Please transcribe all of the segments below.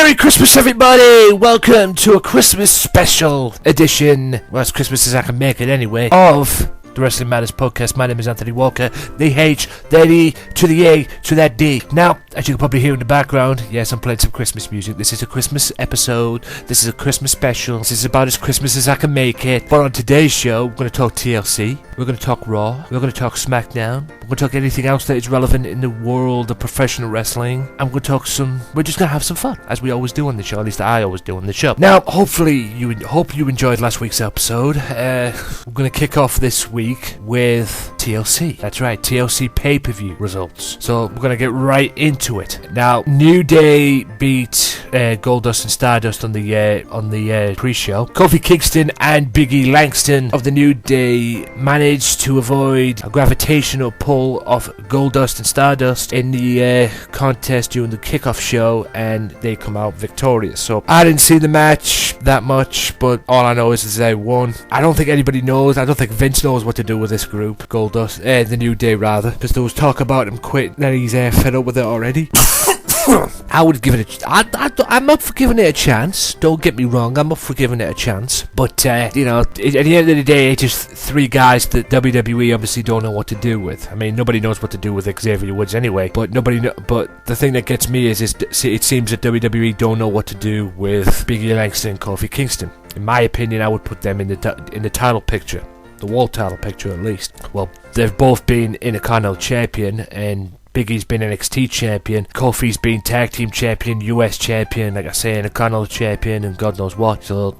Merry Christmas, everybody! Welcome to a Christmas special edition, well, as Christmas as I can make it anyway, of the Wrestling Matters Podcast. My name is Anthony Walker, the H, the E, to the A, to that D. Now, as you can probably hear in the background, yes, I'm playing some Christmas music. This is a Christmas episode. This is a Christmas special. This is about as Christmas as I can make it. But on today's show, we're going to talk TLC. We're going to talk Raw. We're going to talk Smackdown. We're going to talk anything else that is relevant in the world of professional wrestling. And we're going to talk we're just going to have some fun, as we always do on the show. At least I always do on the show. Now, hopefully, you enjoyed last week's episode. We're going to kick off this week with TLC. That's right, TLC pay-per-view results. So we're going to get right into it. Now, New Day beat Goldust and Stardust on the pre-show. Kofi Kingston and Big E Langston of the New Day managed to avoid a gravitational pull of Goldust and Stardust in the contest during the kickoff show, and they come out victorious. So I didn't see the match that much, but all I know is they won. I don't think anybody knows. I don't think Vince knows what to do with this group, Goldust, the New Day rather, because there was talk about him quitting and he's fed up with it already. I would give it I'm up for giving it a chance. Don't get me wrong, I'm up for giving it a chance. But, at the end of the day, it's just three guys that WWE obviously don't know what to do with. I mean, nobody knows what to do with Xavier Woods anyway. But but the thing that gets me is it seems that WWE don't know what to do with Big E Langston and Kofi Kingston. In my opinion, I would put them in the title picture. The world title picture, at least. Well, they've both been Intercontinental Champion, and Big E's been NXT Champion, Kofi's been Tag Team Champion, US Champion, like I say, Intercontinental Champion, and God knows what. So,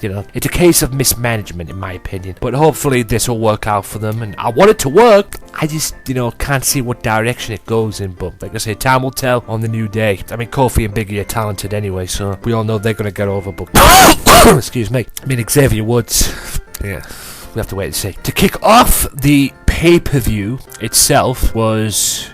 it's a case of mismanagement, in my opinion. But hopefully this will work out for them, and I want it to work. I just, can't see what direction it goes in. But like I say, time will tell on the New Day. I mean, Kofi and Big E are talented anyway, so we all know they're going to get over. But excuse me. I mean, Xavier Woods, yeah. We have to wait and see. To kick off the pay-per-view itself was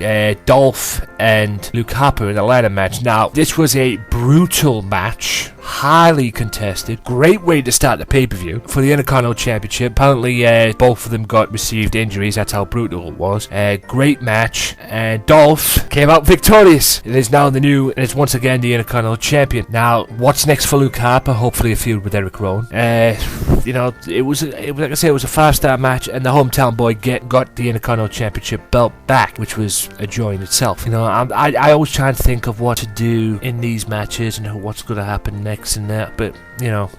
Dolph and Luke Harper in a ladder match. Now, this was a brutal match, highly contested. Great way to start the pay-per-view for the Intercontinental Championship. Apparently, both of them received injuries. That's how brutal it was. Great match, and Dolph came out victorious. It is now and it's once again the Intercontinental Champion. Now, what's next for Luke Harper? Hopefully a feud with Eric Rowan. It was like I say, it was a 5-star match, and the hometown boy got the Intercontinental Championship belt back, which was a joy in itself. I always try and think of what to do in these matches and what's going to happen next and that, but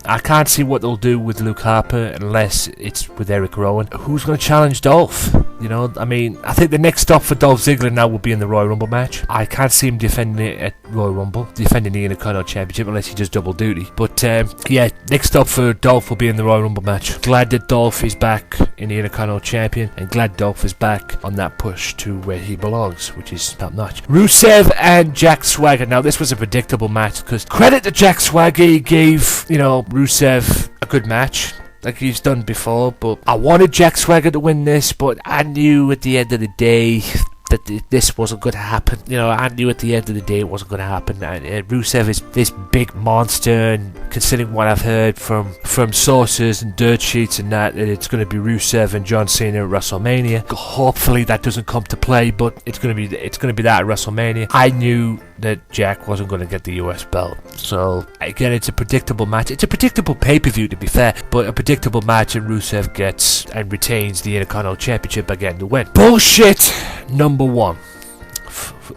I can't see what they'll do with Luke Harper unless it's with Eric Rowan. Who's going to challenge Dolph? I think the next stop for Dolph Ziggler now will be in the Royal Rumble match. I can't see him defending it at Royal Rumble, defending the Intercontinental Championship, unless he does double duty. But next stop for Dolph will be in the Royal Rumble match. Glad that Dolph is back in the Intercontinental Champion, and glad Dolph is back on that push to where he belongs, which is top notch. Rusev and Jack Swagger. Now, this was a predictable match, because credit to Jack Swagger, he gave Rusev a good match, like he's done before. But I wanted Jack Swagger to win this, but I knew at the end of the day that this wasn't going to happen. I knew at the end of the day it wasn't going to happen. And Rusev is this big monster, and considering what I've heard from sources and dirt sheets and that it's going to be Rusev and John Cena at WrestleMania. Hopefully that doesn't come to play, but it's going to be that at WrestleMania. I knew that Jack wasn't going to get the US belt. So again, it's a predictable match. It's a predictable pay-per-view, to be fair, but a predictable match, and Rusev gets and retains the Intercontinental Championship again to win. Bullshit number one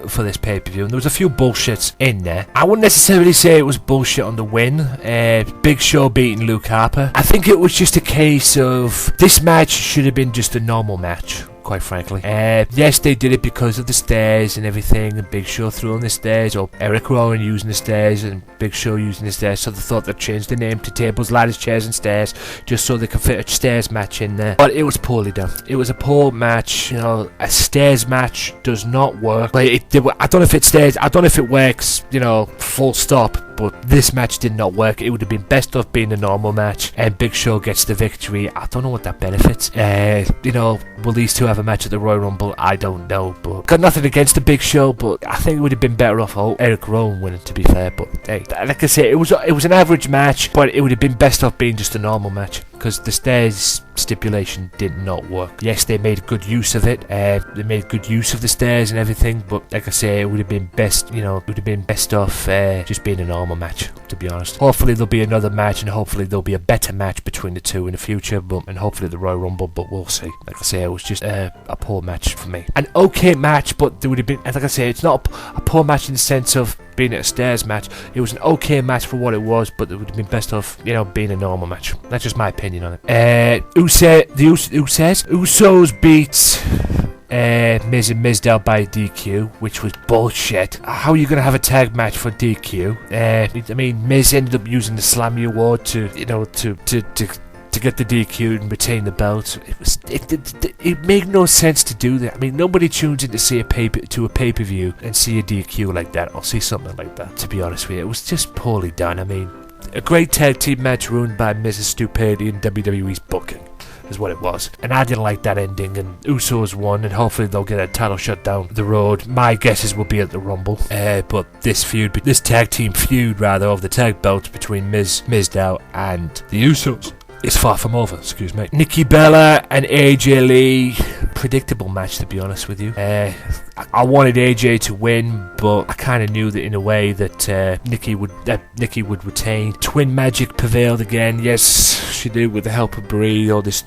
for this pay-per-view, and there was a few bullshits in there. I wouldn't necessarily say it was bullshit on the win. Big Show beating Luke Harper. I think it was just a case of this match should have been just a normal match, quite frankly. Yes, they did it because of the stairs and everything, and Big Show threw on the stairs, or Eric Rowan using the stairs and Big Show using the stairs, so they thought they'd change the name to Tables, Ladders, Chairs and Stairs, just so they could fit a stairs match in there. But it was poorly done. It was a poor match. A stairs match does not work. I don't know if it stairs, I don't know if it works, full stop, but this match did not work. It would have been best off being a normal match, and Big Show gets the victory. I don't know what that benefits. Will these two have a match at the Royal Rumble? I don't know, but got nothing against the Big Show, but I think it would have been better off Eric Rowan winning, to be fair. But hey, like I say, it was an average match, but it would have been best off being just a normal match. because the stairs stipulation did not work. Yes, they made good use of it. They made good use of the stairs and everything, but like I say, it would have been best, it would have been best off just being a normal match, to be honest. Hopefully there'll be another match, and hopefully there'll be a better match between the two in the future, and hopefully the Royal Rumble, but we'll see. Like I say, it was just a poor match for me. An okay match, but there would have been, like I say, it's not a poor match in the sense of being at a stairs match. It was an okay match for what it was, but it would have been best off, being a normal match. That's just my opinion on it. Usos beat Miz and Mizdow by DQ, which was bullshit. How are you going to have a tag match for DQ? I mean, Miz ended up using the Slammy Award to get the DQ and retain the belt. It made no sense to do that. I mean, nobody tunes in to see a pay-per-view and see a DQ like that, or see something like that, to be honest with you. It was just poorly done. I mean, a great tag team match ruined by Miz's stupidity and WWE's booking is what it was. And I didn't like that ending, and Usos won, and hopefully they'll get a title shot down the road. My guesses will be at the Rumble. But this tag team feud, of the tag belts between Mizdow and the Usos, it's far from over, excuse me. Nikki Bella and AJ Lee, predictable match, to be honest with you. I wanted AJ to win, but I kind of knew that in a way that Nikki would retain. Twin Magic prevailed again. Yes, she did, with the help of Brie, or this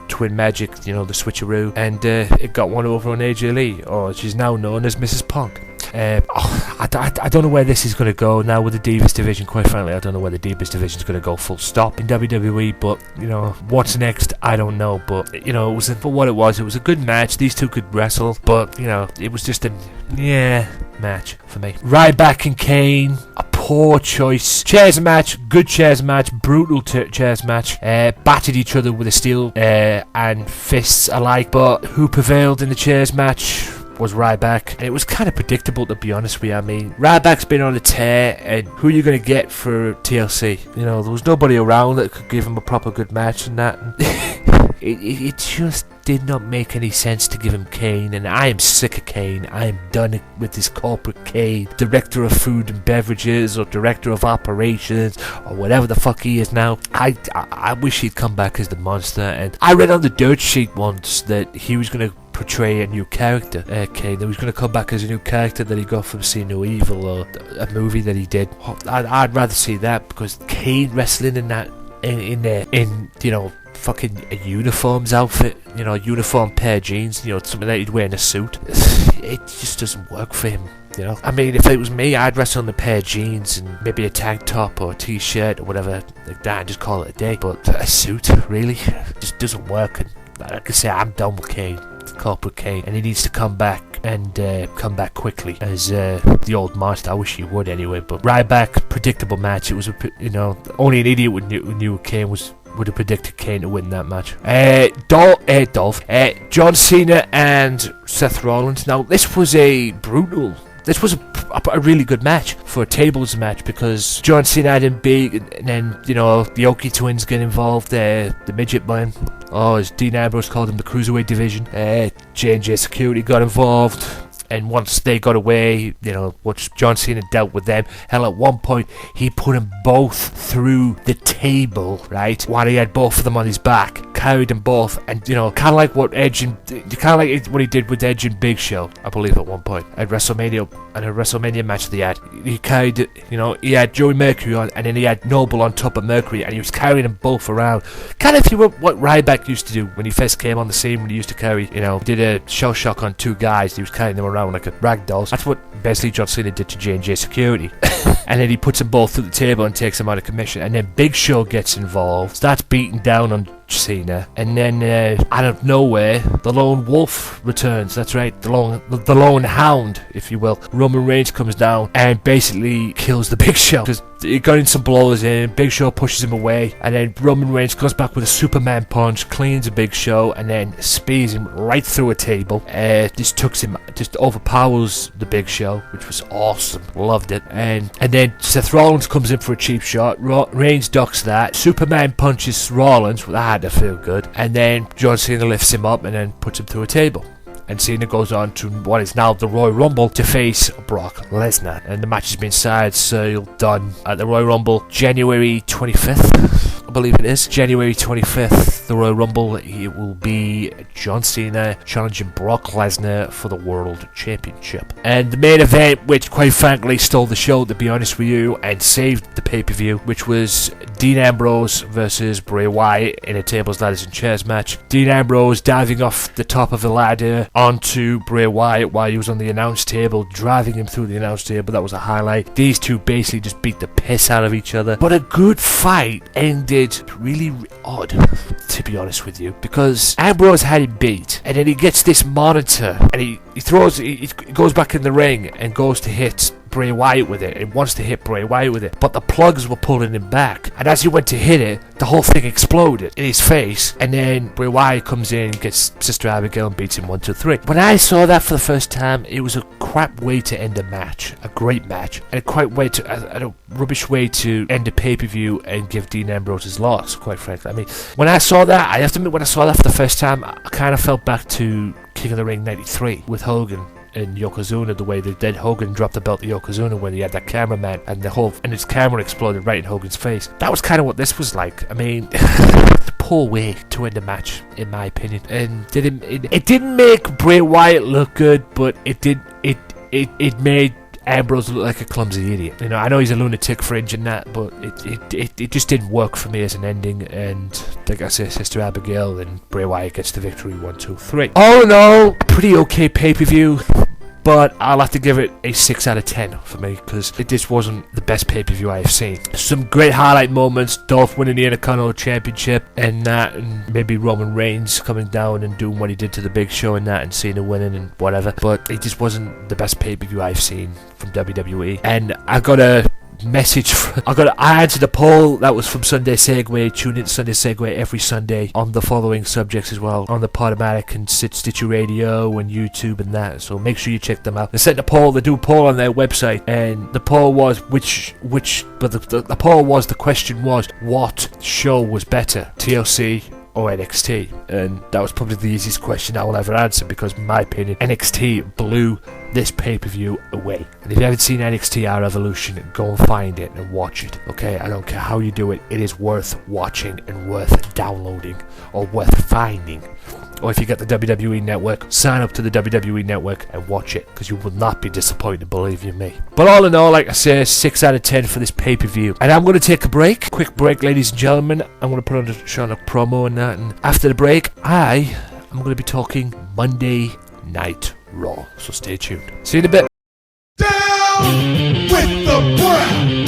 Twin Magic, the switcheroo, and it got one over on AJ Lee, or she's now known as Mrs. Punk. I don't know where this is going to go now with the Divas division. Quite frankly, I don't know where the Divas division is going to go full stop in WWE, but what's next, I don't know. But it was, for what it was a good match. These two could wrestle, but it was just a match for me. Ryback and Kane, a poor choice. Chairs match, good chairs match, brutal chairs match. Battered each other with a steel and fists alike, but who prevailed in the chairs match was Ryback, and it was kind of predictable, to be honest with you. I mean, Ryback's been on a tear, and who are you going to get for TLC? There was nobody around that could give him a proper good match, and that it just did not make any sense to give him Kane, and I am sick of Kane. I am done with this corporate Kane, director of food and beverages, or director of operations, or whatever the fuck he is now. I wish he'd come back as the monster, and I read on the dirt sheet once that he was going to portray a new character, Kane. That was going to come back as a new character that he got from See No Evil, or a movie that he did. I'd rather see that, because Kane wrestling in that, in fucking a uniforms outfit, a uniform pair of jeans, something that he'd wear in a suit. It just doesn't work for him. I mean, if it was me, I'd wrestle in a pair of jeans and maybe a tank top or a t-shirt or whatever like that, and just call it a day. But a suit, really, just doesn't work. And like I say, I'm done with Kane, corporate Kane, and he needs to come back, and come back quickly as the old master. I wish he would anyway. But Ryback, predictable match. It was only an idiot who knew Kane would have predicted Kane to win that match. John Cena and Seth Rollins. Now, this was a really good match for a tables match, because John Cena had him big, and then the Oki twins get involved, the midget man, as Dean Ambrose called him, the cruiserweight division. J&J Security got involved, and once they got away, once John Cena dealt with them, hell, at one point he put them both through the table, right, while he had both of them on his back, carried them both, and kind of like what he did with Edge and Big Show, I believe, at one point at WrestleMania, and a WrestleMania match they had. He carried, he had Joey Mercury on, and then he had Noble on top of Mercury, and he was carrying them both around, kind of what Ryback used to do when he first came on the scene, when he used to carry, did a shell shock on two guys. He was carrying them around like a rag dolls. That's what basically John Cena did to J&J Security. And then he puts them both through the table and takes them out of commission, and then Big Show gets involved, starts beating down on Cena, and then out of nowhere, the Lone Wolf returns. That's right, the Lone Hound, if you will. Roman Reigns comes down and basically kills the Big Show, because he got in some blows in. Big Show pushes him away, and then Roman Reigns comes back with a Superman punch, cleans the Big Show, and then spears him right through a table. Just overpowers the Big Show, which was awesome. Loved it. And then Seth Rollins comes in for a cheap shot. Reigns ducks that. Superman punches Rollins. That had to feel good. And then John Cena lifts him up and then puts him through a table. And Cena goes on to what is now the Royal Rumble to face Brock Lesnar. And the match has been sealed, done at the Royal Rumble January 25th. believe it is. January 25th, the Royal Rumble. It will be John Cena challenging Brock Lesnar for the World Championship. And the main event, which quite frankly stole the show, to be honest with you, and saved the pay-per-view, which was Dean Ambrose versus Bray Wyatt in a tables, ladders and chairs match. Dean Ambrose diving off the top of the ladder onto Bray Wyatt while he was on the announce table, driving him through the announce table. That was a highlight. These two basically just beat the piss out of each other. But a good fight ended really odd, to be honest with you, because Ambrose had him beat, and then he gets this monitor, and he goes back in the ring and goes to hit Bray Wyatt with it, and wants to hit Bray Wyatt with it, but the plugs were pulling him back, and as he went to hit it, the whole thing exploded in his face, and then Bray Wyatt comes in, gets Sister Abigail and beats him 1, 2, 3. When I saw that for the first time, it was a crap way to end a match, a great match, and a rubbish way to end a pay-per-view and give Dean Ambrose his loss, quite frankly. I mean, when I saw that, I have to admit, when I saw that for the first time, I kind of felt back to King of the Ring 93 with Hogan and Yokozuna, the way they did. Hogan dropped the belt to Yokozuna when he had that cameraman, and his camera exploded right in Hogan's face. That was kind of what this was like. I mean, the poor way to end a match, in my opinion. And it didn't make Bray Wyatt look good, but it made Ambrose looked like a clumsy idiot. You know, I know he's a lunatic fringe and that, but it just didn't work for me as an ending. And like I say, Sister Abigail and Bray Wyatt gets the victory, 1, 2, 3. All in all, pretty okay pay-per-view, but I'll have to give it a 6 out of 10 for me, because it just wasn't the best pay-per-view I have seen. Some great highlight moments, Dolph winning the Intercontinental Championship and that, and maybe Roman Reigns coming down and doing what he did to the Big Show and that, and Cena winning and whatever, but it just wasn't the best pay-per-view I've seen from WWE. And I got a message I answered a poll that was from Sunday Segway. Tune in to Sunday Segway every Sunday on the following subjects as well, on the Podomatic and Stitcher Radio and YouTube and that, so make sure you check them out. They sent a poll, they do a poll on their website, and the poll was the question was, what show was better, TLC or NXT? And that was probably the easiest question I will ever answer, because in my opinion, NXT blew this pay-per-view away. And if you haven't seen NXT Our Evolution, go and find it and watch it, okay? I don't care how you do it, it is worth watching and worth downloading, or worth finding. Or if you get the WWE Network, sign up to the WWE Network and watch it, because you will not be disappointed, believe you me. But all in all, like I say, 6 out of 10 for this pay-per-view. And I'm going to take a break, quick break, ladies and gentlemen. I'm going to put on a Sherlock promo and that, and after the break, I am going to be talking Monday Night Raw, so stay tuned. See you in a bit. Down with the brown.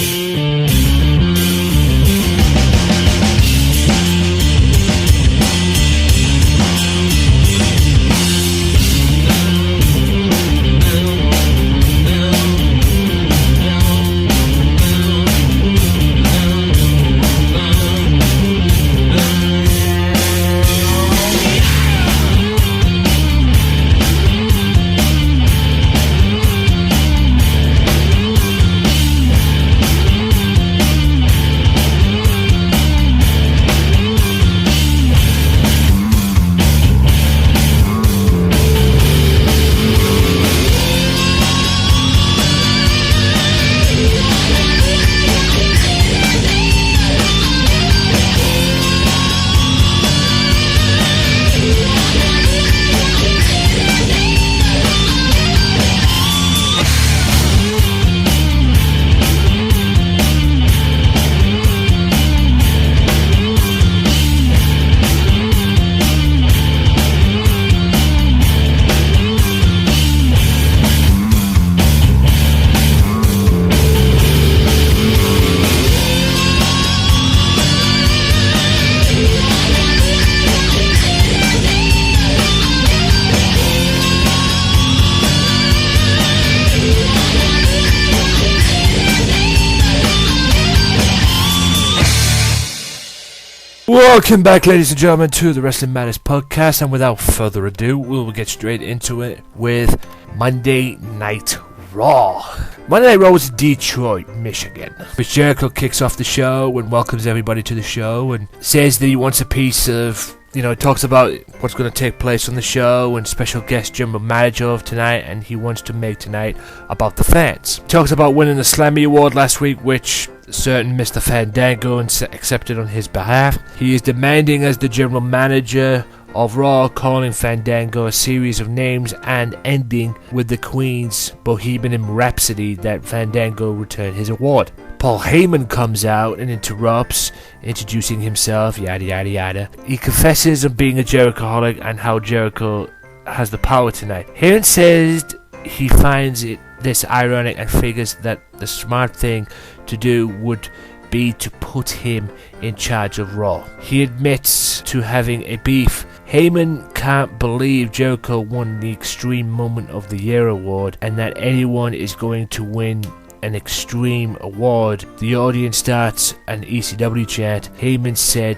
Welcome back, ladies and gentlemen, to the Wrestling Matters podcast, and without further ado, we'll get straight into it with Monday Night Raw. Monday Night Raw was in Detroit, Michigan. Chris Jericho kicks off the show and welcomes everybody to the show and says that he wants a piece of He talks about what's going to take place on the show and special guest general manager of tonight, and he wants to make tonight about the fans. He talks about winning the Slammy Award last week, which certain Mr. Fandango accepted on his behalf. He is demanding as the general manager of Raw, calling Fandango a series of names and ending with the Queen's Bohemian Rhapsody that Fandango return his award. Paul Heyman comes out and interrupts, introducing himself, yada yada yada. He confesses on being a Jerichoholic and how Jericho has the power tonight. Heyman says he finds this ironic and figures that the smart thing to do would be to put him in charge of Raw. He admits to having a beef. Heyman can't believe Jericho won the Extreme Moment of the Year award and that anyone is going to win an Extreme award. The audience starts an ECW chant. Heyman said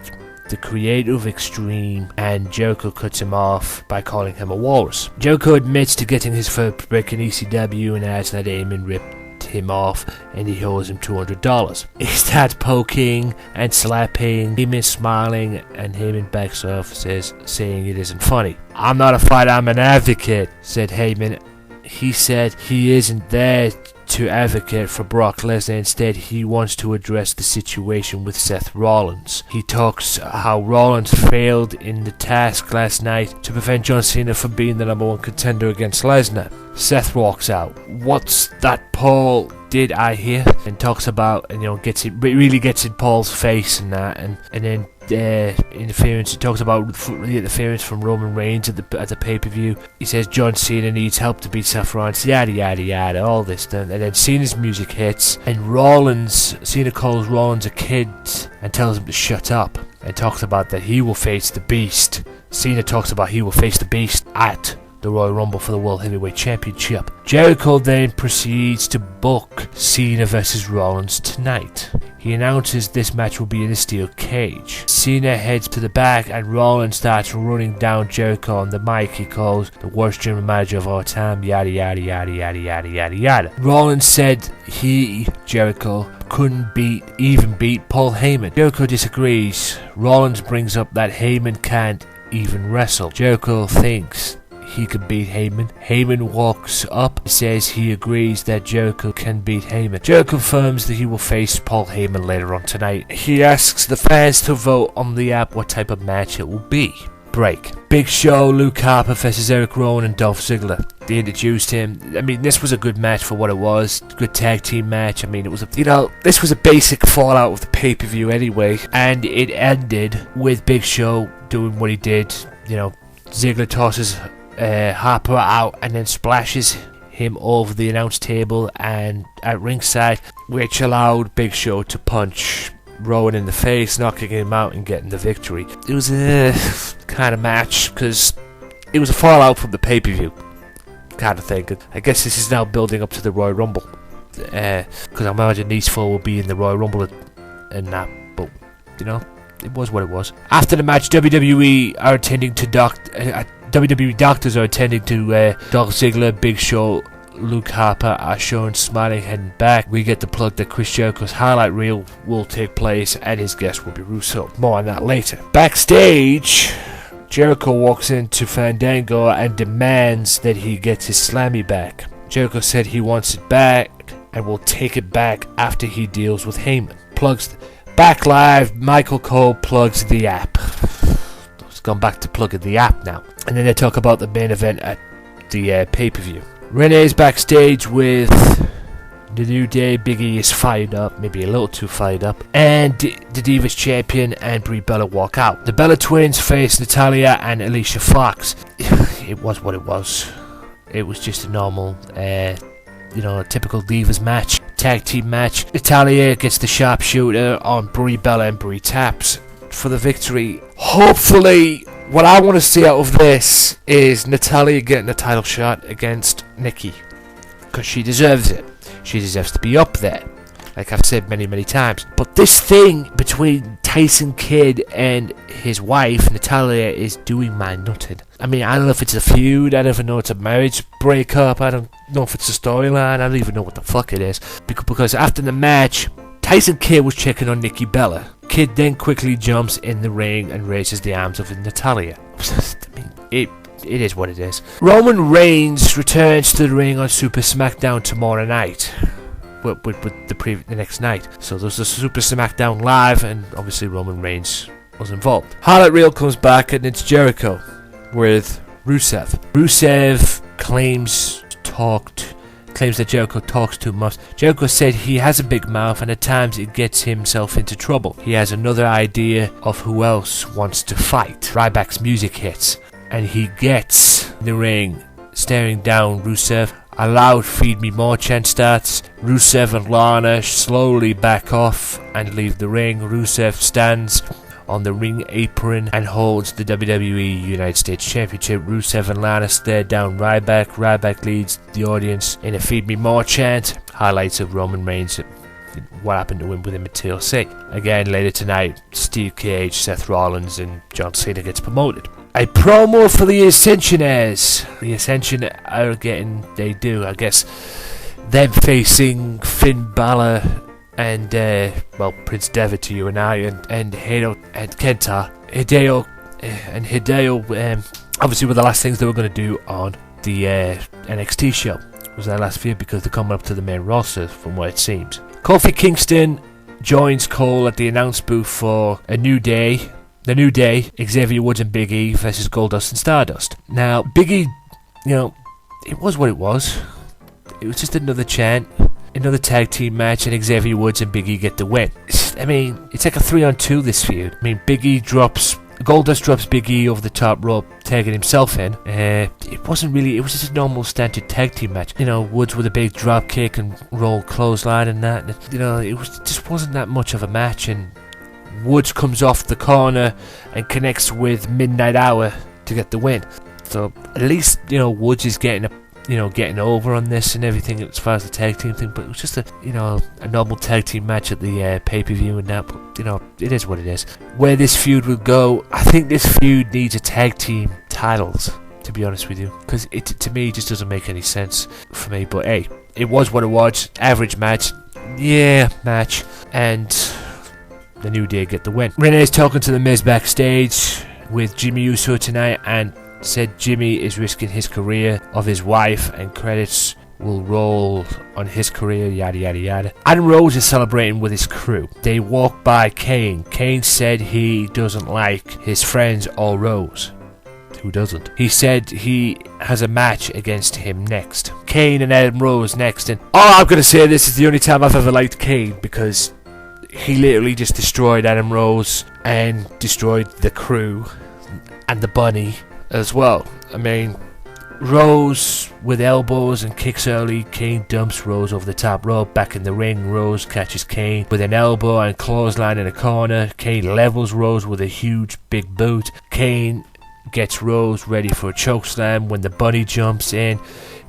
the creator of Extreme, and Jericho cuts him off by calling him a walrus. Jericho admits to getting his first break in ECW and adds that Heyman ripped him off and he owes him $200. He starts poking and slapping, Heyman smiling, and Heyman backs off, saying it isn't funny. I'm not a fighter, I'm an advocate, said Heyman. He said he isn't there to advocate for Brock Lesnar. Instead, he wants to address the situation with Seth Rollins. He talks how Rollins failed in the task last night to prevent John Cena from being the #1 contender against Lesnar. Seth walks out. What's that Paul did I hear? And talks about, and really gets in Paul's face and that, and then interference. He talks about the interference from Roman Reigns at the pay-per-view. He says John Cena needs help to beat Seth Rollins, yada yada yada, all this stuff. And then Cena's music hits, and Cena calls Rollins a kid and tells him to shut up, and talks about that he will face the Beast. Cena talks about he will face the Beast at the Royal Rumble for the World Heavyweight Championship. Jericho then proceeds to book Cena vs Rollins tonight. He announces this match will be in a steel cage. Cena heads to the back and Rollins starts running down Jericho on the mic. He calls the worst general manager of all time, yada yada yada yada yada yada yada. Rollins said Jericho, couldn't even beat Paul Heyman. Jericho disagrees. Rollins brings up that Heyman can't even wrestle. Jericho thinks he could beat Heyman. Heyman walks up and says he agrees that Jericho can beat Heyman. Jericho confirms that he will face Paul Heyman later on tonight. He asks the fans to vote on the app what type of match it will be. Break. Big Show, Luke Harper versus Eric Rowan and Dolph Ziggler. They introduced him. I mean, this was a good match for what it was. Good tag team match. I mean, it was this was a basic fallout of the pay-per-view anyway. And it ended with Big Show doing what he did. Ziggler tosses Harper out and then splashes him over the announce table and at ringside, which allowed Big Show to punch Rowan in the face, knocking him out and getting the victory. It was a kind of match because it was a fallout from the pay-per-view kind of thing. I guess this is now building up to the Royal Rumble, because I imagine these four will be in the Royal Rumble and that, but it was what it was. After the match, WWE doctors are attending to Dolph Ziggler. Big Show, Luke Harper are shown smiling, heading back. We get the plug that Chris Jericho's highlight reel will take place and his guest will be Russo. More on that later. Backstage, Jericho walks into Fandango and demands that he gets his Slammy back. Jericho said he wants it back and will take it back after he deals with Heyman. Back live, Michael Cole plugs the app. It's gone back to plugging the app now. And then they talk about the main event at the pay-per-view. Renee's backstage with the New Day. Big E is fired up, maybe a little too fired up. And the Divas Champion and Brie Bella walk out. The Bella Twins face Natalya and Alicia Fox. It was what it was. It was just a normal, a typical Divas match. Tag team match. Natalya gets the sharpshooter on Brie Bella and Brie taps for the victory. Hopefully, what I want to see out of this is Natalya getting a title shot against Nikki, because she deserves it. She deserves to be up there, like I've said many, many times. But this thing between Tyson Kidd and his wife, Natalya, is doing my nutting. I mean, I don't know if it's a feud, I don't even know it's a marriage breakup, I don't know if it's a storyline, I don't even know what the fuck it is. Because after the match, Tyson Kidd was checking on Nikki Bella. Kid then quickly jumps in the ring and raises the arms of Natalya. I mean, it is what it is. Roman Reigns returns to the ring on Super Smackdown tomorrow night. With the next night. So there's a Super Smackdown live, and obviously Roman Reigns was involved. Highlight reel comes back, and it's Jericho with Rusev. Rusev claims that Jericho talks too much. Jericho said he has a big mouth and at times it gets himself into trouble. He has another idea of who else wants to fight. Ryback's music hits and he gets in the ring, staring down Rusev. A loud "Feed Me More" chant starts. Rusev and Lana slowly back off and leave the ring. Rusev stands on the ring apron and holds the WWE United States Championship. Rusev and Lana stare down Ryback. Ryback leads the audience in a "Feed Me More" chant. Highlights of Roman Reigns, what happened to him with him at TLC. Again, later tonight, Steve Cage, Seth Rollins and John Cena gets promoted. A promo for the Ascensionaires. The Ascension are getting, they do, I guess, them facing Finn Balor and Prince Devitt to you and I, and Hideo and Kenta. Hideo, obviously were the last things they were going to do on the NXT show. Was their last feud because they're coming up to the main roster from what it seems. Kofi Kingston joins Cole at the announce booth for a New Day. The New Day, Xavier Woods and Big E versus Goldust and Stardust. Now, Big E, it was what it was. It was just another chant. Another tag team match, and Xavier Woods and Big E get the win. I mean, it's like a 3-on-2 this feud. I mean, Goldust drops Big E over the top rope, tagging himself in. It was just a normal standard tag team match. Woods with a big drop kick and roll clothesline and that. Just wasn't that much of a match, and Woods comes off the corner and connects with Midnight Hour to get the win. So at least, Woods is getting over on this and everything as far as the tag team thing, but it was just a normal tag team match at the pay-per-view and that, but it is what it is. Where this feud will go, I think this feud needs a tag team titles, to be honest with you, because it, to me, just doesn't make any sense for me, but hey, it was what it was. Average match, and the New Day get the win. Renee's talking to The Miz backstage with Jimmy Uso tonight, and said Jimmy is risking his career of his wife and credits will roll on his career, yada yada yada. Adam Rose is celebrating with his crew. They walk by Kane. Kane said he doesn't like his friends or Rose. Who doesn't? He said he has a match against him next. Kane and Adam Rose next, and I'm gonna say this is the only time I've ever liked Kane, because he literally just destroyed Adam Rose and destroyed the crew and the bunny as well. I mean, Rose with elbows and kicks early. Kane dumps Rose over the top rope. Back in the ring, Rose catches Kane with an elbow and clothesline in a corner. Kane levels Rose with a huge big boot. Kane gets Rose ready for a chokeslam. When the bunny jumps in,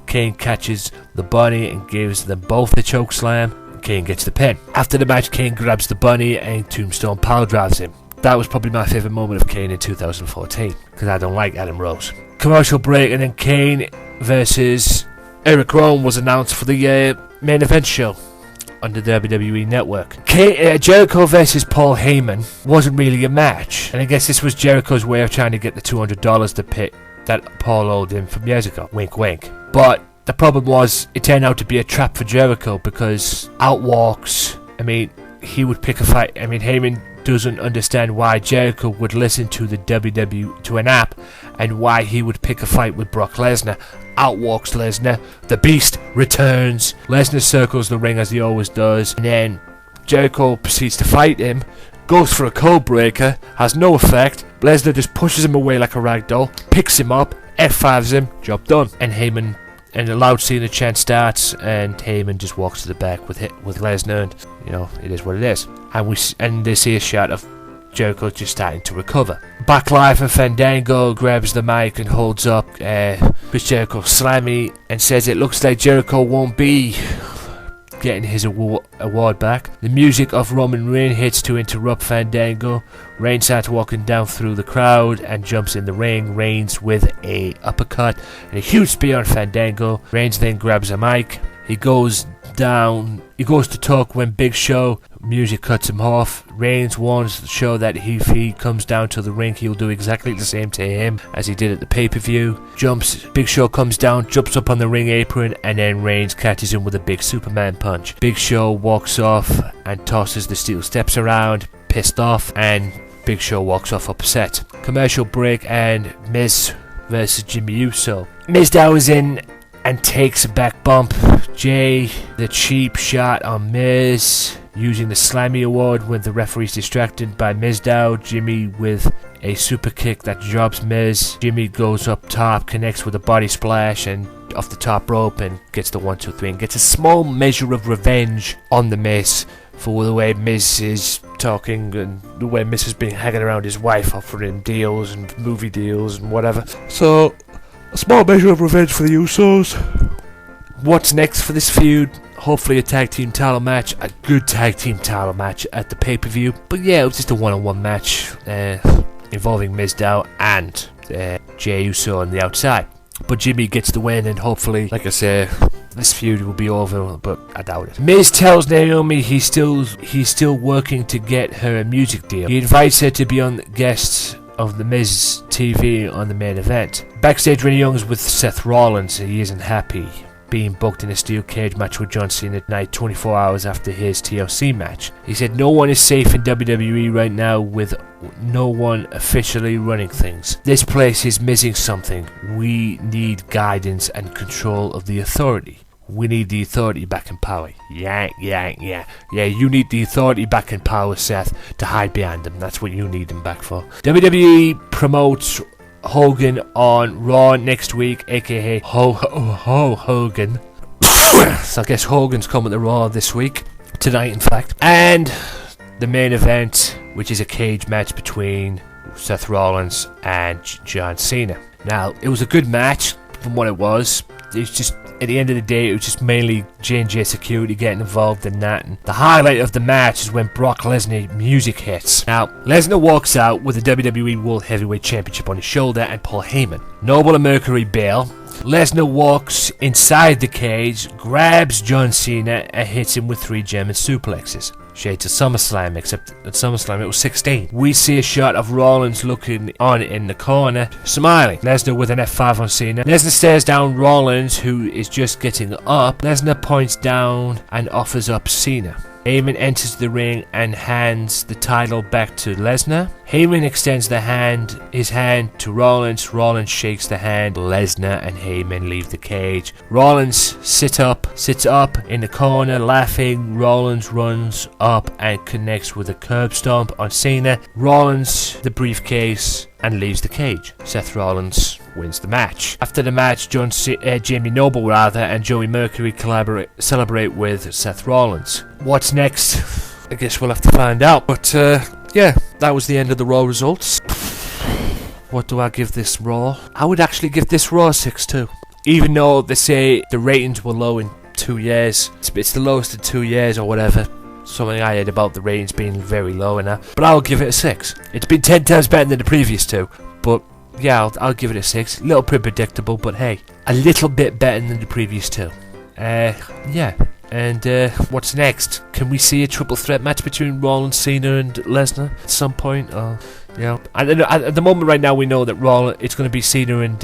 Kane catches the bunny and gives them both the chokeslam. Kane gets the pin. After the match, Kane grabs the bunny and Tombstone power drives him. That was probably my favourite moment of Kane in 2014, because I don't like Adam Rose. Commercial break, and then Kane versus Eric Rowan was announced for the main event show on the WWE Network. Jericho versus Paul Heyman wasn't really a match, and I guess this was Jericho's way of trying to get the $200 to pay that Paul owed him from years ago. Wink, wink. But the problem was, it turned out to be a trap for Jericho, because out walks, he would pick a fight. Heyman doesn't understand why Jericho would listen to to an app, and why he would pick a fight with Brock Lesnar. Out walks Lesnar. The Beast returns. Lesnar circles the ring as he always does, and then Jericho proceeds to fight him. Goes for a code breaker, has no effect. Lesnar just pushes him away like a rag doll, picks him up, F5s him, job done. And Heyman, and a loud Cena chant starts, and Heyman just walks to the back with Lesnar, and it is what it is. And they see a shot of Jericho just starting to recover. Back live, and Fandango grabs the mic and holds up Chris Jericho slammy and says it looks like Jericho won't be getting his award back. The music of Roman Reigns hits to interrupt Fandango. Reigns starts walking down through the crowd and jumps in the ring. Reigns with a uppercut and a huge spear on Fandango. Reigns then grabs a mic. He goes to talk when Big Show music cuts him off. Reigns warns the show that if he comes down to the ring, he'll do exactly the same to him as he did at the pay-per-view. Big Show comes down, jumps up on the ring apron, and then Reigns catches him with a big Superman punch. Big Show walks off and tosses the steel steps around, pissed off, and Big Show walks off upset. Commercial break and Miz versus Jimmy Uso. Miz is in and takes a back bump. Jay, the cheap shot on Miz, using the Slammy Award when the referee's distracted by Mizdow. Jimmy with a super kick that drops Miz. Jimmy goes up top, connects with a body splash and off the top rope and gets the 1, 2, 3 and gets a small measure of revenge on the Miz for the way Miz is talking and the way Miz has been hanging around his wife, offering deals and movie deals and whatever. So, a small measure of revenge for the Usos. What's next for this feud? Hopefully a tag team title match, a good tag team title match at the pay-per-view. But yeah, it was just a one-on-one match involving Mizdow and Jey Uso on the outside. But Jimmy gets the win, and hopefully, like I say, this feud will be over, but I doubt it. Miz tells Naomi he's still working to get her a music deal. He invites her to be on the guest of the Miz TV on the main event. Backstage, Renee Young's with Seth Rollins. He isn't happy being booked in a steel cage match with John Cena tonight, 24 hours after his TLC match. He said no one is safe in WWE right now with no one officially running things. This place is missing something. We need guidance and control of the authority. We need the authority back in power. Yeah, you need the authority back in power, Seth, to hide behind them. That's what you need them back for. WWE promotes Hogan on Raw next week, aka Hogan. So I guess Hogan's coming to Raw this week, tonight in fact. And the main event, which is a cage match between Seth Rollins and John Cena. Now, it was a good match from what it was. It's just, at the end of the day, it was just mainly J&J Security getting involved in that. And the highlight of the match is when Brock Lesnar music hits. Now, Lesnar walks out with the WWE World Heavyweight Championship on his shoulder and Paul Heyman. Noble and Mercury bail. Lesnar walks inside the cage, grabs John Cena and hits him with 3 German suplexes. Shades of SummerSlam, except at SummerSlam it was 16. We see a shot of Rollins looking on in the corner, smiling. Lesnar with an F5 on Cena. Lesnar stares down Rollins, who is just getting up. Lesnar points down and offers up Cena. Heyman enters the ring and hands the title back to Lesnar. Heyman extends his hand to Rollins. Rollins shakes the hand. Lesnar and Heyman leave the cage. Rollins sits up in the corner laughing. Rollins runs up and connects with a curb stomp on Cena. Rollins the briefcase and leaves the cage. Seth Rollins wins the match. After the match, Jamie Noble and Joey Mercury celebrate with Seth Rollins. What's next? I guess we'll have to find out. But yeah, that was the end of the Raw results. What do I give this Raw? I would actually give this Raw 6-2. Even though they say the ratings were low in 2 years. It's the lowest in 2 years or whatever. Something I heard about the ratings being very low and that. But I'll give it a 6. It's been 10 times better than the previous 2. But yeah, I'll give it a 6. A little predictable, but hey, a little bit better than the previous 2. Yeah. And what's next? Can we see a triple threat match between Rollins, Cena, and Lesnar at some point? Or, you know, at the moment right now we know that it's going to be Cena and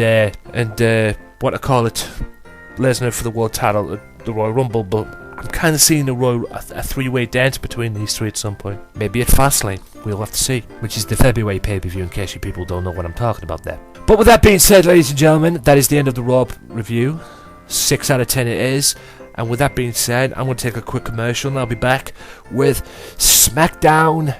Lesnar for the world title, the Royal Rumble. But I'm kind of seeing a three-way dance between these 3 at some point. Maybe at Fastlane. We'll have to see. Which is the February pay-per-view, in case you people don't know what I'm talking about there. But with that being said, ladies and gentlemen, that is the end of the Raw review. 6 out of 10 it is. And with that being said, I'm going to take a quick commercial and I'll be back with SmackDown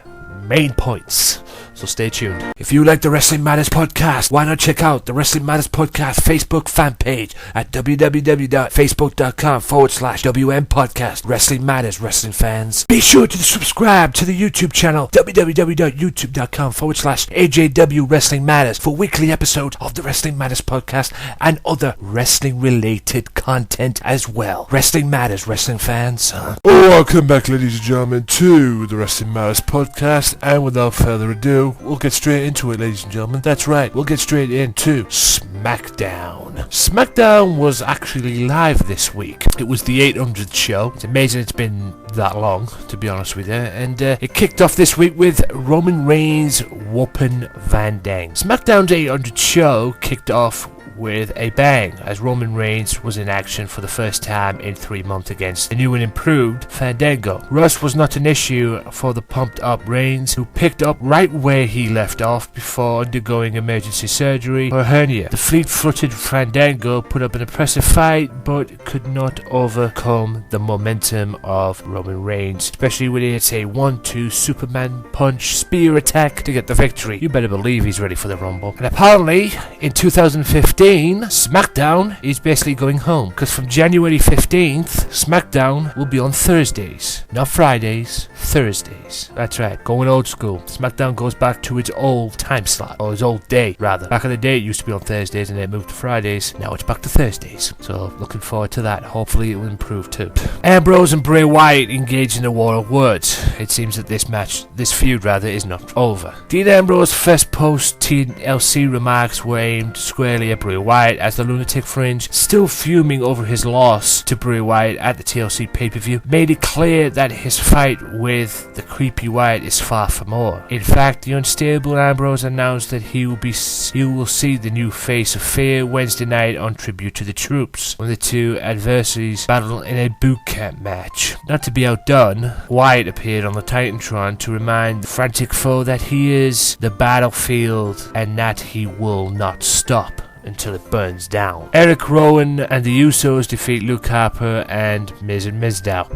main points. So stay tuned. If you like the Wrestling Matters podcast, why not check out the Wrestling Matters podcast Facebook fan page at www.facebook.com/WM podcast. Wrestling Matters, wrestling fans. Be sure to subscribe to the YouTube channel www.youtube.com/AJW Wrestling Matters for weekly episodes of the Wrestling Matters podcast and other wrestling related content as well. Wrestling Matters, wrestling fans. Welcome back, ladies and gentlemen, to the Wrestling Matters podcast. And without further ado, ado, we'll get straight into it, ladies and gentlemen. That's right, we'll get straight into SmackDown. SmackDown was actually live this week. It was the 800th show. It's amazing it's been that long, to be honest with you. And it kicked off this week with Roman Reigns whooping Van Dam. SmackDown's 800th show kicked off with a bang, as Roman Reigns was in action for the first time in 3 months against the new and improved Fandango. Rust was not an issue for the pumped up Reigns, who picked up right where he left off before undergoing emergency surgery for a hernia. The fleet-footed Fandango put up an impressive fight, but could not overcome the momentum of Roman Reigns, especially when he hits a 1-2 Superman punch spear attack to get the victory. You better believe he's ready for the Rumble. And apparently, in 2015, SmackDown is basically going home, because from January 15th, SmackDown will be on Thursdays. Not Fridays, Thursdays. That's right, going old school. SmackDown goes back to its old time slot, or its old day, rather. Back in the day, it used to be on Thursdays, and then it moved to Fridays. Now it's back to Thursdays. So, looking forward to that. Hopefully it will improve too. Ambrose and Bray Wyatt engage in a war of words. It seems that this feud is not over. Dean Ambrose's first post-TLC remarks were aimed squarely at Bray Wyatt, as the Lunatic Fringe, still fuming over his loss to Bray Wyatt at the TLC pay-per-view, made it clear that his fight with the creepy Wyatt is far from over. In fact, the unstable Ambrose announced that he will see the new face of fear Wednesday night on Tribute to the Troops, when the two adversaries battle in a boot camp match. Not to be outdone, Wyatt appeared on the Titantron to remind the frantic foe that he is the battlefield and that he will not stop until it burns down. Eric Rowan and the Usos defeat Luke Harper and Miz and Mizdow.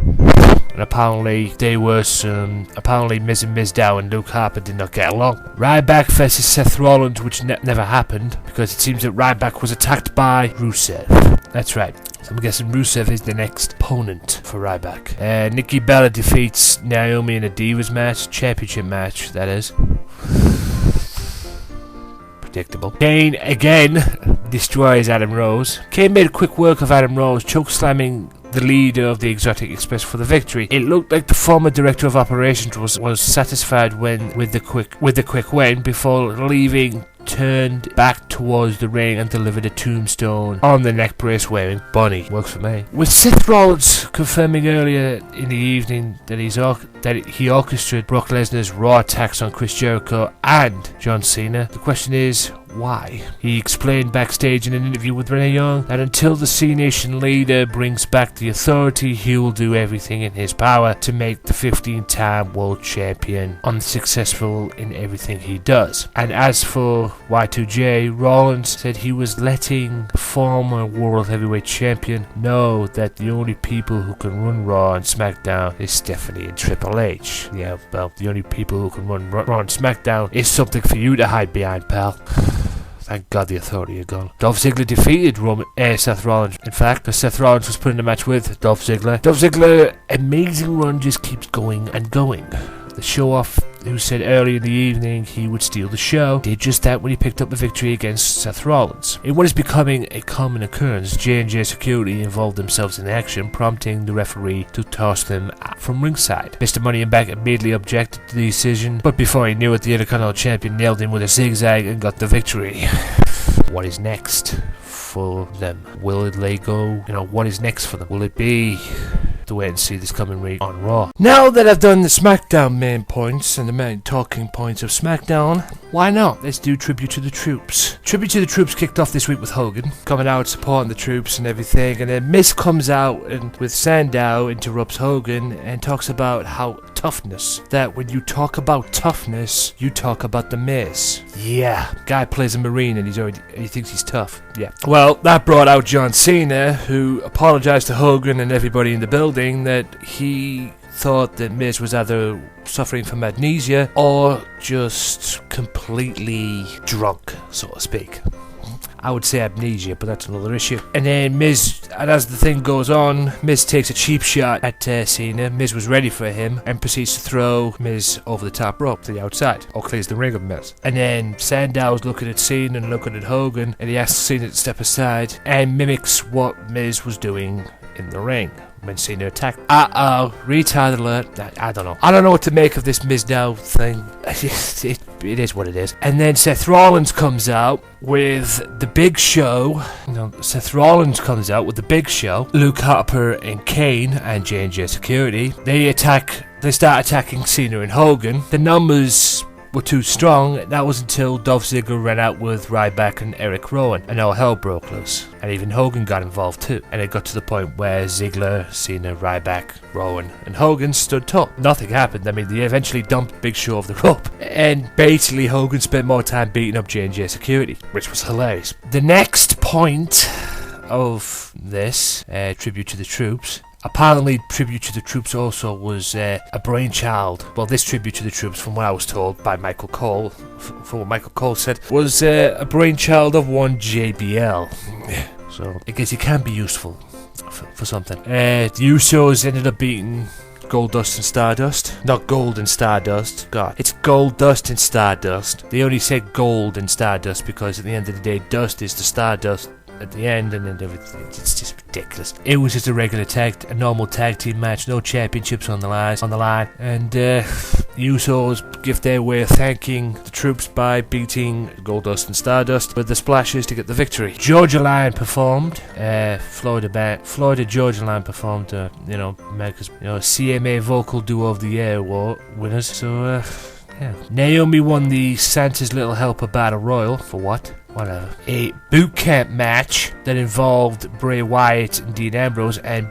And apparently Miz and Mizdow and Luke Harper did not get along. Ryback versus Seth Rollins, which never happened, because it seems that Ryback was attacked by Rusev. That's right. So I'm guessing Rusev is the next opponent for Ryback. Nikki Bella defeats Naomi in a Divas match, championship match, that is. Predictable. Kane again destroys Adam Rose. Kane made a quick work of Adam Rose, chokeslamming the leader of the Exotic Express for the victory. It looked like the former director of operations was satisfied with the quick win, before leaving, turned back towards the ring and delivered a tombstone on the neck brace wearing Bunny. Works for me. With Seth Rollins confirming earlier in the evening that he orchestrated Brock Lesnar's Raw attacks on Chris Jericho and John Cena, the question is, why? He explained backstage in an interview with Renee Young that until the C Nation leader brings back the authority, he will do everything in his power to make the 15-time world champion unsuccessful in everything he does. And as for Y2J, Rollins said he was letting the former world heavyweight champion know that the only people who can run Raw and SmackDown is Stephanie and Triple H. Yeah, well, the only people who can run Raw and SmackDown is something for you to hide behind, pal. Thank God the authority are gone. Dolph Ziggler defeated Seth Rollins. In fact, Seth Rollins was put in a match with Dolph Ziggler. Dolph Ziggler, amazing run, just keeps going and going. The show-off, who said earlier in the evening he would steal the show, did just that when he picked up the victory against Seth Rollins. In what is becoming a common occurrence, J&J Security involved themselves in the action, prompting the referee to toss them from ringside. Mr. Money in Bank immediately objected to the decision, but before he knew it, the Intercontinental Champion nailed him with a zigzag and got the victory. What is next for them? Will they go, what is next for them? Will it be to wait and see this coming week on Raw? Now that I've done the SmackDown main points and the main talking points of SmackDown, why not? Let's do Tribute to the Troops. Tribute to the Troops kicked off this week with Hogan coming out supporting the troops and everything, and then Miz comes out and with Sandow interrupts Hogan and talks about how toughness, that when you talk about toughness, you talk about the Miz. Yeah, guy plays a Marine and he thinks he's tough. Yeah. Well, that brought out John Cena, who apologized to Hogan and everybody in the building that he thought that Miz was either suffering from amnesia or just completely drunk, so to speak. I would say amnesia, but that's another issue. And then Miz, and as the thing goes on, Miz takes a cheap shot at Cena. Miz was ready for him and proceeds to throw Miz over the top rope to the outside, or clears the ring of Miz. And then Sandow's looking at Cena and looking at Hogan, and he asks Cena to step aside and mimics what Miz was doing in the ring. when Cena attacked. Retard alert. I don't know. I don't know what to make of this Miz Now thing. It is what it is. And then Seth Rollins comes out with the Big Show. Seth Rollins comes out with the Big Show. Luke Harper and Kane and J&J Security. They start attacking Cena and Hogan. The numbers were too strong. That was until Dolph Ziggler ran out with Ryback and Eric Rowan, and all hell broke loose. And even Hogan got involved too. And it got to the point where Ziggler, Cena, Ryback, Rowan, and Hogan stood tall. Nothing happened. I mean, they eventually dumped Big Show off the rope. And basically, Hogan spent more time beating up J&J Security, which was hilarious. The next point of this tribute to the troops. Apparently, Tribute to the Troops also was a brainchild. Well, this Tribute to the Troops, from what I was told by Michael Cole, from what Michael Cole said, was a brainchild of one JBL. So, I guess it can be useful for something. The Usos ended up beating Goldust and Stardust. Not Gold and Stardust. God, it's Goldust and Stardust. They only said Gold and Stardust because at the end of the day, Dust is the Stardust at the end, and then everything. It's just ridiculous. It was just a normal tag team match, no championships on the line, and Usos give their way of thanking the troops by beating Goldust and Stardust with the splashes to get the victory. Georgia Line performed. Florida Georgia Line performed. America's CMA Vocal Duo of the Year award winners. So yeah. Naomi won the Santa's Little Helper Battle Royal for what? Whatever. A boot camp match that involved Bray Wyatt and Dean Ambrose, and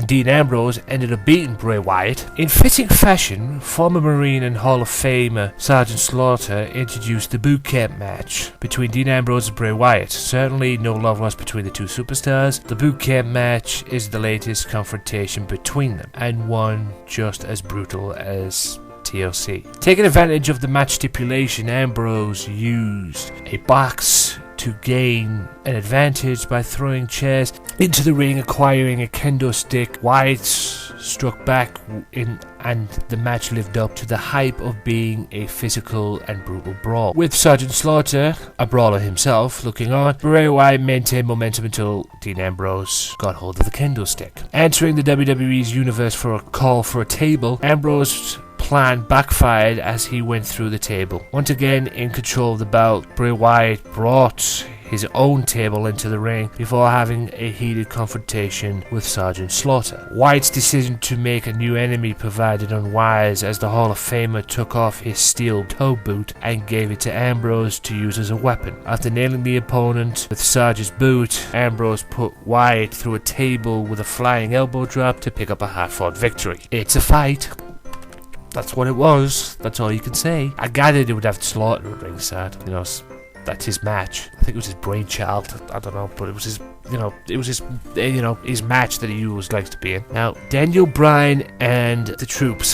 Dean Ambrose ended up beating Bray Wyatt. In fitting fashion, former Marine and Hall of Famer Sergeant Slaughter introduced the boot camp match between Dean Ambrose and Bray Wyatt. Certainly no love lost between the two superstars. The boot camp match is the latest confrontation between them, and one just as brutal as TLC. Taking advantage of the match stipulation, Ambrose used a box to gain an advantage by throwing chairs into the ring, acquiring a kendo stick. Wyatt struck back and the match lived up to the hype of being a physical and brutal brawl. With Sergeant Slaughter, a brawler himself, looking on, Bray Wyatt maintained momentum until Dean Ambrose got hold of the kendo stick. Entering the WWE's universe for a call for a table, Ambrose plan backfired as he went through the table. Once again in control of the bout, Bray Wyatt brought his own table into the ring before having a heated confrontation with Sergeant Slaughter. Wyatt's decision to make a new enemy provided unwise as the Hall of Famer took off his steel toe boot and gave it to Ambrose to use as a weapon. After nailing the opponent with Sarge's boot, Ambrose put Wyatt through a table with a flying elbow drop to pick up a hard-fought victory. It's a fight. That's what it was. That's all you can say. I gathered it would have Slaughter at ringside. That's his match. I think it was his brainchild. I don't know, but it was his. His match that he always likes to be in. Now, Daniel Bryan and the troops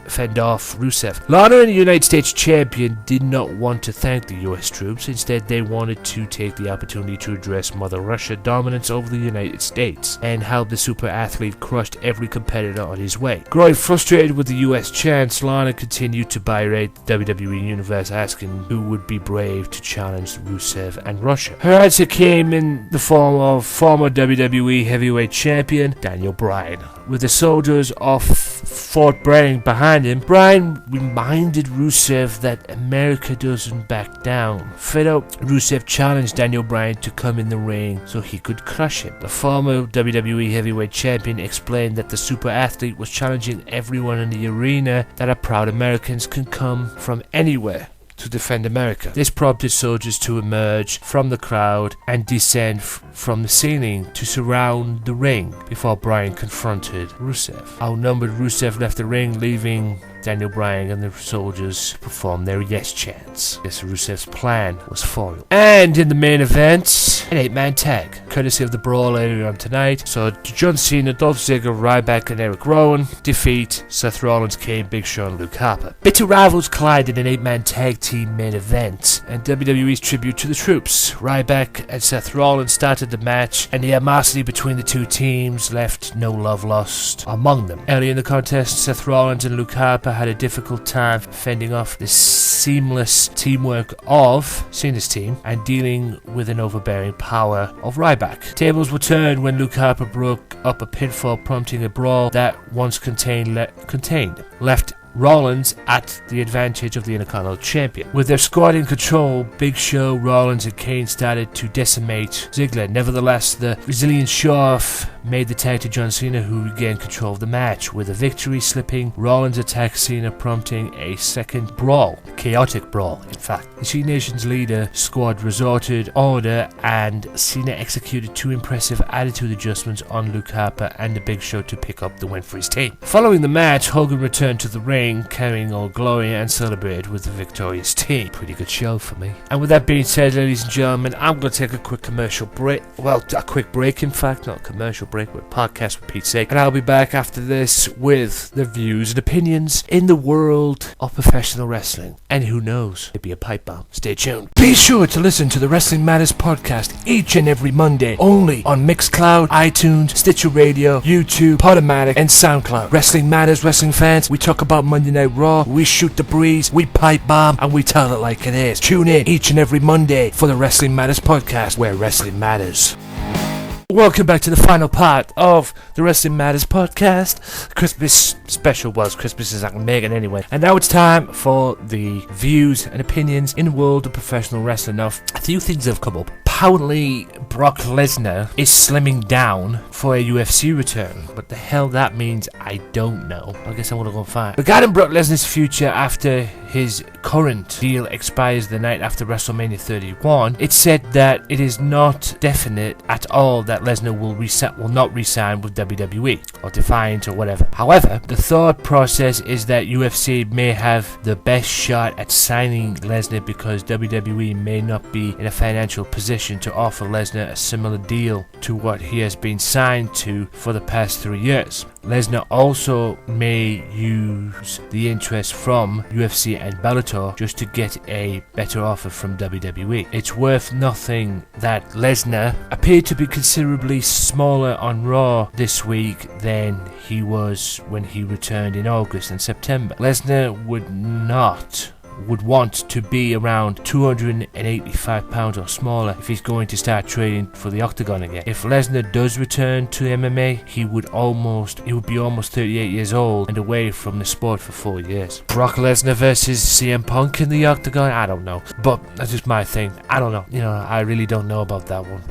fend off Rusev. Lana and the United States champion did not want to thank the US troops. Instead, they wanted to take the opportunity to address Mother Russia dominance over the United States and how the super athlete crushed every competitor on his way. Growing frustrated with the US chants, Lana continued to berate the WWE Universe, asking who would be brave to challenge Rusev and Russia. Her answer came in the form of former WWE heavyweight champion Daniel Bryan. With the soldiers of Fort Benning behind him, Bryan reminded Rusev that America doesn't back down. Fed up, Rusev challenged Daniel Bryan to come in the ring so he could crush him. The former WWE heavyweight champion explained that the super athlete was challenging everyone in the arena, that proud Americans can come from anywhere to defend America. This prompted soldiers to emerge from the crowd and descend from the ceiling to surround the ring before Bryan confronted Rusev. Outnumbered, Rusev left the ring, leaving Daniel Bryan and the soldiers perform their yes chants. Yes, Rusev's plan was foiled. And in the main event, an 8-man tag, courtesy of the brawl earlier on tonight. So John Cena, Dolph Ziggler, Ryback and Eric Rowan defeat Seth Rollins, Kane, Big Show and Luke Harper. Bitter rivals collided in an 8-man tag team main event, and WWE's tribute to the troops. Ryback and Seth Rollins started the match, and the animosity between the two teams left no love lost among them. Early in the contest, Seth Rollins and Luke Harper had a difficult time fending off the seamless teamwork of Cena's team and dealing with an overbearing power of Ryback. Tables were turned when Luke Harper broke up a pinfall, prompting a brawl that once left Rollins at the advantage of the Intercontinental Champion. With their squad in control, Big Show, Rollins and Kane started to decimate Ziggler. Nevertheless, the resilient show-off made the tag to John Cena, who regained control of the match. With a victory slipping, Rollins attacked Cena, prompting a second brawl. Chaotic brawl, in fact. The She Nation's leader squad resorted order, and Cena executed 2 impressive attitude adjustments on Luke Harper and the Big Show to pick up the win for his team. Following the match, Hogan returned to the ring carrying all glory and celebrated with the victorious team. Pretty good show for me. And with that being said, ladies and gentlemen, I'm going to take a quick commercial break. Well, a quick break, in fact, not a commercial break, but a podcast for Pete's sake. And I'll be back after this with the views and opinions in the world of professional wrestling. And who knows, it'd be a pipe bomb. Stay tuned. Be sure to listen to the Wrestling Matters podcast each and every Monday, only on Mixcloud, iTunes, Stitcher Radio, YouTube, Podomatic, and SoundCloud. Wrestling Matters, wrestling fans, we talk about Monday Night Raw, we shoot the breeze, we pipe bomb, and we tell it like it is. Tune in each and every Monday for the Wrestling Matters podcast, where wrestling matters. Welcome back to the final part of the Wrestling Matters podcast. Christmas special. Well, Christmas is not going to make it anyway. And now it's time for the views and opinions in the world of professional wrestling. Now, a few things have come up. Apparently, Brock Lesnar is slimming down for a UFC return. What the hell that means, I don't know. I guess I'm going to go find. Regarding Brock Lesnar's future after his current deal expires the night after WrestleMania 31, it's said that it is not definite at all that Lesnar will not re-sign with WWE or Defiant or whatever. However, the thought process is that UFC may have the best shot at signing Lesnar because WWE may not be in a financial position to offer Lesnar a similar deal to what he has been signed to for the past 3 years. Lesnar also may use the interest from UFC and Bellator just to get a better offer from WWE. It's worth nothing that Lesnar appeared to be considerably smaller on Raw this week than he was when he returned in August and September. Lesnar would want to be around 285 pounds or smaller if he's going to start training for the Octagon again. If Lesnar does return to MMA, he would be almost 38 years old and away from the sport for 4 years. Brock Lesnar versus CM Punk in the Octagon? I don't know, but that's just my thing. I don't know. I really don't know about that one.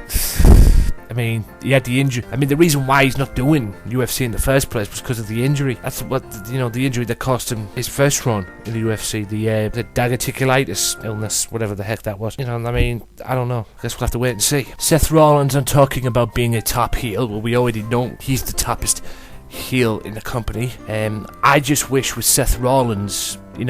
I mean, he had the injury. I mean, the reason why he's not doing UFC in the first place was because of the injury. That's what, the injury that cost him his first run in the UFC, the diverticulitis illness, whatever the heck that was. I mean, I don't know. I guess we'll have to wait and see. Seth Rollins, I'm talking about being a top heel. Well, we already know he's the toppest heel in the company. I just wish with Seth Rollins, we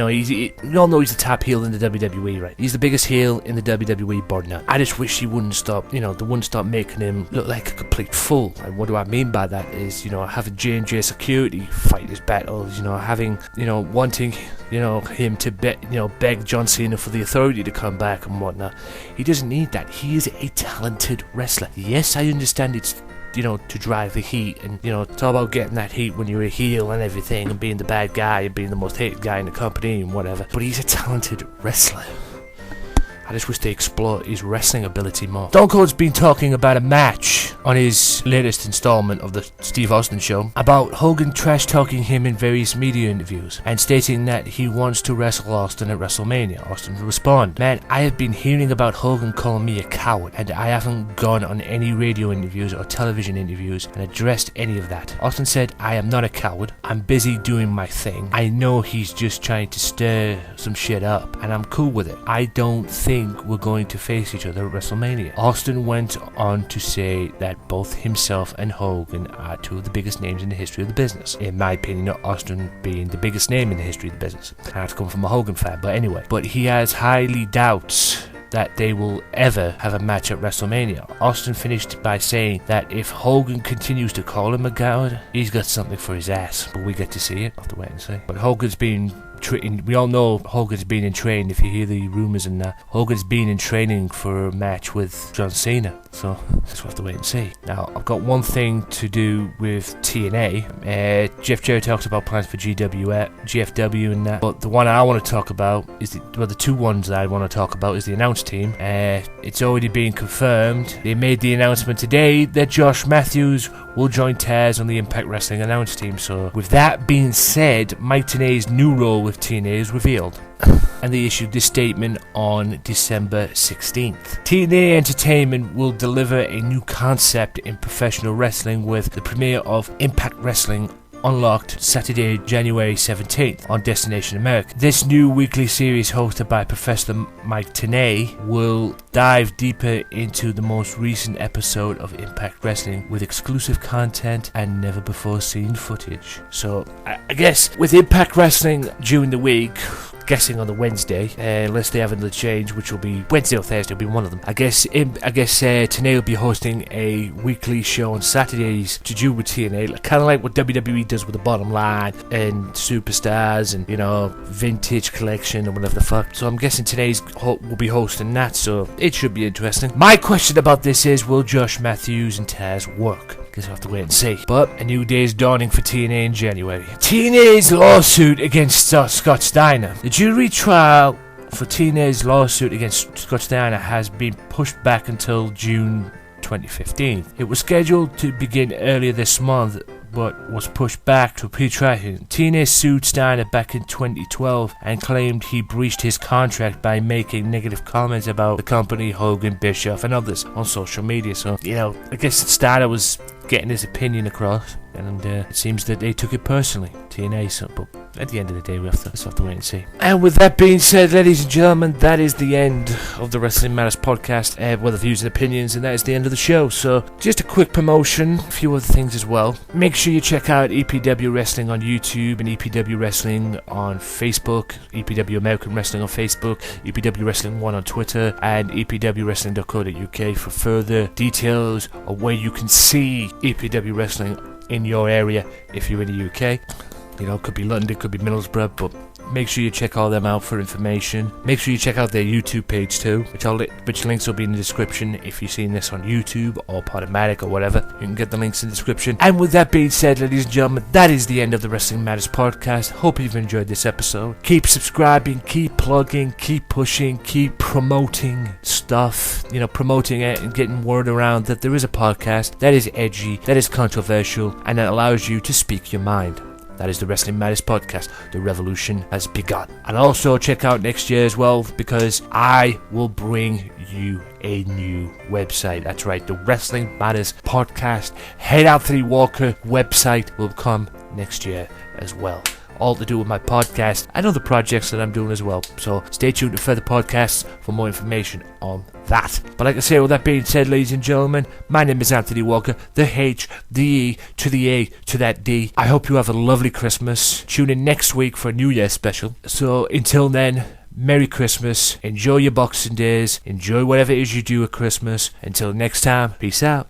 all know he's the top heel in the WWE, right? He's the biggest heel in the WWE, bar none. I just wish he wouldn't stop, they wouldn't stop making him look like a complete fool. And what do I mean by that is, having J&J Security fight his battles, having, wanting, him to beg John Cena for the Authority to come back and whatnot. He doesn't need that. He is a talented wrestler. Yes, I understand it's to drive the heat, and it's all about getting that heat when you're a heel and everything, and being the bad guy and being the most hated guy in the company and whatever. But he's a talented wrestler. I just wish they explored his wrestling ability more. Stone Cold's been talking about a match on his latest installment of the Steve Austin Show about Hogan trash-talking him in various media interviews and stating that he wants to wrestle Austin at WrestleMania. Austin will respond, "Man, I have been hearing about Hogan calling me a coward, and I haven't gone on any radio interviews or television interviews and addressed any of that." Austin said, "I am not a coward. I'm busy doing my thing. I know he's just trying to stir some shit up, and I'm cool with it. I don't think we're going to face each other at WrestleMania." Austin went on to say that both himself and Hogan are two of the biggest names in the history of the business. In my opinion, Austin being the biggest name in the history of the business. I have to come from a Hogan fan, but anyway. But he has highly doubts that they will ever have a match at WrestleMania. Austin finished by saying that if Hogan continues to call him a coward, he's got something for his ass. But we get to see it. I'll have to wait and see. But Hogan's been we all know Hogan's been in training. If you hear the rumours and that, Hogan's been in training for a match with John Cena. So just have to wait and see. Now, I've got one thing to do with TNA. Jeff Jarrett talks about plans for GFW and that. But the one I want to talk about is the two ones that I want to talk about is the announce team. It's already been confirmed. They made the announcement today that Josh Matthews will join Taz on the Impact Wrestling announce team. So with that being said, Mike Tenay's new role with TNA is revealed. And they issued this statement on December 16th. TNA Entertainment will deliver a new concept in professional wrestling with the premiere of Impact Wrestling Unlocked Saturday, January 17th on Destination America. This new weekly series hosted by Professor Mike Tenay will dive deeper into the most recent episode of Impact Wrestling with exclusive content and never before seen footage. So I guess with Impact Wrestling during the week, guessing on the Wednesday, unless they have another change, which will be Wednesday or Thursday, will be one of them. I guess Tenay will be hosting a weekly show on Saturdays to do with TNA, kind of like what WWE does with the Bottom Line and Superstars and, you know, Vintage Collection or whatever the fuck. So I'm guessing Tenay's will be hosting that, so it should be interesting. My question about this is, will Josh Matthews and Taz work? Guess we'll have to wait and see. But a new day is dawning for TNA in January. TNA's lawsuit against Scott Steiner. The jury trial for TNA's lawsuit against Scott Steiner has been pushed back until June 2015. It was scheduled to begin earlier this month, but was pushed back to a pre-trial hearing. TNA sued Steiner back in 2012 and claimed he breached his contract by making negative comments about the company, Hogan, Bischoff, and others on social media. So, you know, I guess Steiner was getting his opinion across, and it seems that they took it personally, TNA. So, but at the end of the day, we have to wait and see. And with that being said, ladies and gentlemen, that is the end of the Wrestling Matters podcast, with the views and opinions, and that is the end of the show. So, just a quick promotion, a few other things as well. Make sure you check out EPW Wrestling on YouTube and EPW Wrestling on Facebook, EPW American Wrestling on Facebook, EPW Wrestling 1 on Twitter, and EPWWrestling.co.uk for further details of where you can see EPW Wrestling in your area if you're in the UK. You know, it could be London, could be Middlesbrough, but make sure you check all them out for information. Make sure you check out their YouTube page too, which links will be in the description if you're seeing this on YouTube or Podomatic or whatever. You can get the links in the description. And with that being said, ladies and gentlemen, that is the end of the Wrestling Matters podcast. Hope you've enjoyed this episode. Keep subscribing, keep plugging, keep pushing, keep promoting stuff. You know, promoting it and getting word around that there is a podcast that is edgy, that is controversial, and that allows you to speak your mind. That is the Wrestling Matters podcast. The revolution has begun. And also check out next year as well, because I will bring you a new website. That's right, the Wrestling Matters podcast Head Anthony Walker website will come next year as well. All to do with my podcast and other projects that I'm doing as well. So stay tuned to further podcasts for more information on that. But like I say, with that being said, ladies and gentlemen, my name is Anthony Walker, the H, the E, to the A, to that D. I hope you have a lovely Christmas. Tune in next week for a New Year special. So until then, Merry Christmas. Enjoy your Boxing Days. Enjoy whatever it is you do at Christmas. Until next time, peace out.